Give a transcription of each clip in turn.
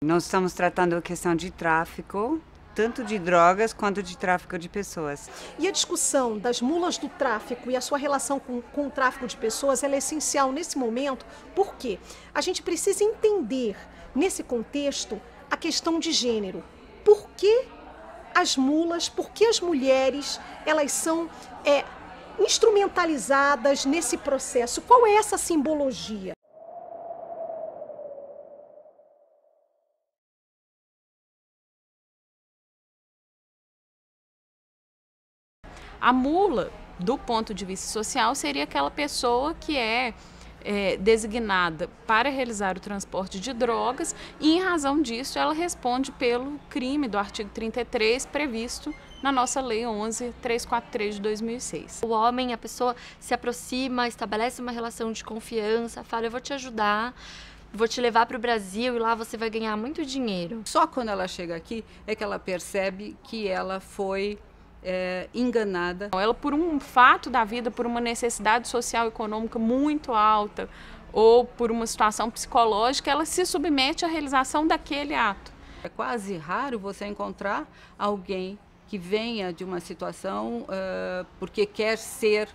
Nós estamos tratando a questão de tráfico, tanto de drogas quanto de tráfico de pessoas. E a discussão das mulas do tráfico e a sua relação com o tráfico de pessoas, ela é essencial nesse momento, porque a gente precisa entender, nesse contexto, a questão de gênero. Por que as mulas, por que as mulheres, elas são instrumentalizadas nesse processo? Qual é essa simbologia? A mula, do ponto de vista social, seria aquela pessoa que é designada para realizar o transporte de drogas e, em razão disso, ela responde pelo crime do artigo 33 previsto na nossa Lei 11.343 de 2006. O homem, a pessoa se aproxima, estabelece uma relação de confiança, fala, eu vou te ajudar, vou te levar para o Brasil e lá você vai ganhar muito dinheiro. Só quando ela chega aqui é que ela percebe que ela foi enganada. Ela, por um fato da vida, por uma necessidade social e econômica muito alta ou por uma situação psicológica, ela se submete à realização daquele ato. É quase raro você encontrar alguém que venha de uma situação porque quer ser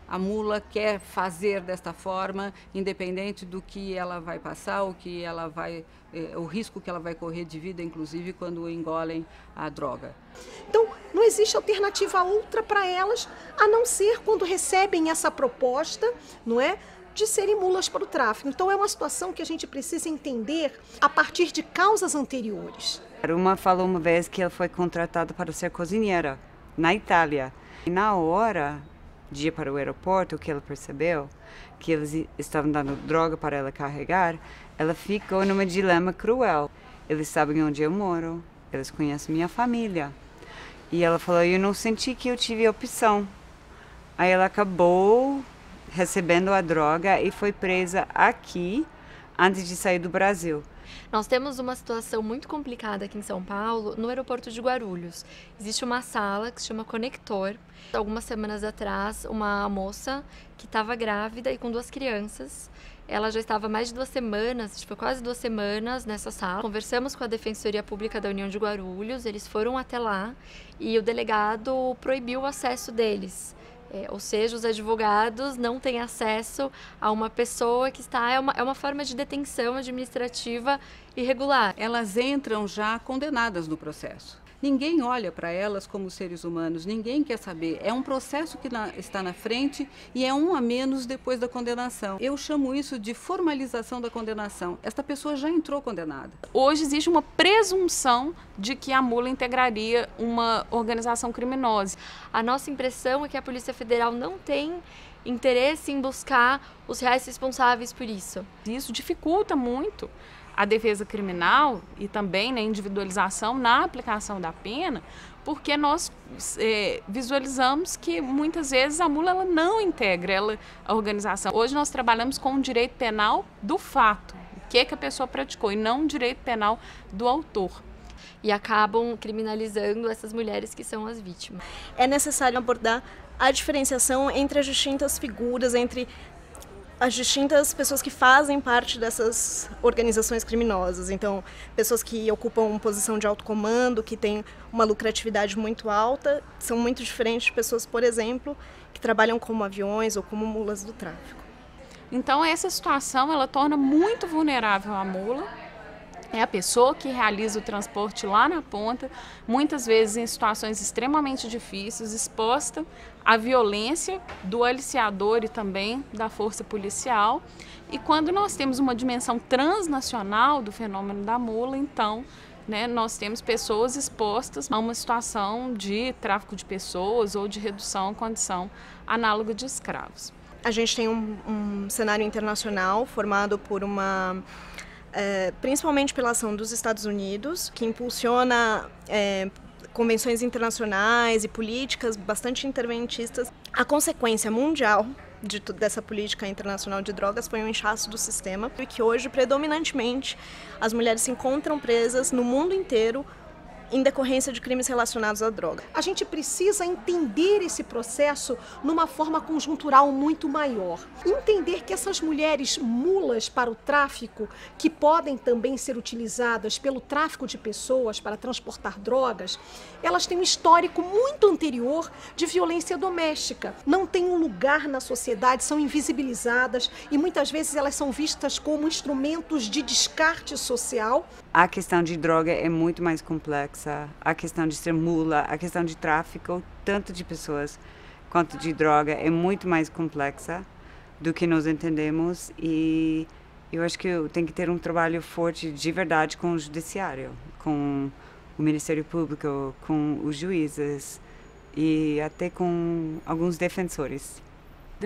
a mula, quer fazer desta forma, independente do que ela vai passar, o risco que ela vai correr de vida, inclusive quando engolem a droga. Então, não existe alternativa outra para elas, a não ser quando recebem essa proposta, não é, de serem mulas para o tráfico. Então, é uma situação que a gente precisa entender a partir de causas anteriores. Uma falou uma vez que ela foi contratada para ser cozinheira na Itália. E na hora de ir para o aeroporto, o que ela percebeu, que eles estavam dando droga para ela carregar, ela ficou num dilema cruel. Eles sabem onde eu moro, eles conhecem minha família. E ela falou, eu não senti que eu tive opção. Aí ela acabou recebendo a droga e foi presa aqui antes de sair do Brasil. Nós temos uma situação muito complicada aqui em São Paulo, no aeroporto de Guarulhos. Existe uma sala que se chama Conector. Algumas semanas atrás, uma moça que estava grávida e com 2 crianças, ela já estava mais de 2 semanas, tipo quase 2 semanas nessa sala. Conversamos com a Defensoria Pública da União de Guarulhos, eles foram até lá e o delegado proibiu o acesso deles. Ou seja, os advogados não têm acesso a uma pessoa que está... É uma forma de detenção administrativa irregular. Elas entram já condenadas no processo. Ninguém olha para elas como seres humanos, ninguém quer saber. É um processo que está na frente e é um a menos depois da condenação. Eu chamo isso de formalização da condenação. Esta pessoa já entrou condenada. Hoje existe uma presunção de que a mula integraria uma organização criminosa. A nossa impressão é que a Polícia Federal não tem interesse em buscar os reais responsáveis por isso. Isso dificulta muito a defesa criminal e também na individualização na aplicação da pena, porque nós visualizamos que muitas vezes a mula ela não integra a organização. Hoje nós trabalhamos com o direito penal do fato, o que a pessoa praticou, e não o direito penal do autor. E acabam criminalizando essas mulheres que são as vítimas. É necessário abordar a diferenciação entre as distintas figuras, entre as distintas pessoas que fazem parte dessas organizações criminosas. Então, pessoas que ocupam posição de alto comando, que têm uma lucratividade muito alta, são muito diferentes de pessoas, por exemplo, que trabalham como aviões ou como mulas do tráfico. Então, essa situação ela torna muito vulnerável a mula. É a pessoa que realiza o transporte lá na ponta, muitas vezes em situações extremamente difíceis, exposta à violência do aliciador e também da força policial. E quando nós temos uma dimensão transnacional do fenômeno da mula, então, nós temos pessoas expostas a uma situação de tráfico de pessoas ou de redução à condição análoga de escravos. A gente tem um cenário internacional formado por principalmente pela ação dos Estados Unidos, que impulsiona convenções internacionais e políticas bastante interventistas. A consequência mundial dessa política internacional de drogas foi um inchaço do sistema, e que hoje, predominantemente, as mulheres se encontram presas no mundo inteiro em decorrência de crimes relacionados à droga. A gente precisa entender esse processo numa forma conjuntural muito maior. Entender que essas mulheres mulas para o tráfico, que podem também ser utilizadas pelo tráfico de pessoas para transportar drogas, elas têm um histórico muito anterior de violência doméstica. Não têm um lugar na sociedade, são invisibilizadas e muitas vezes elas são vistas como instrumentos de descarte social. A questão de droga é muito mais complexa, a questão de ser mula, a questão de tráfico, tanto de pessoas quanto de droga, é muito mais complexa do que nós entendemos, e eu acho que tem que ter um trabalho forte de verdade com o judiciário, com o Ministério Público, com os juízes e até com alguns defensores.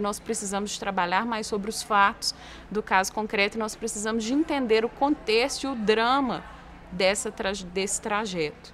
Nós precisamos trabalhar mais sobre os fatos do caso concreto e nós precisamos de entender o contexto e o drama desse trajeto.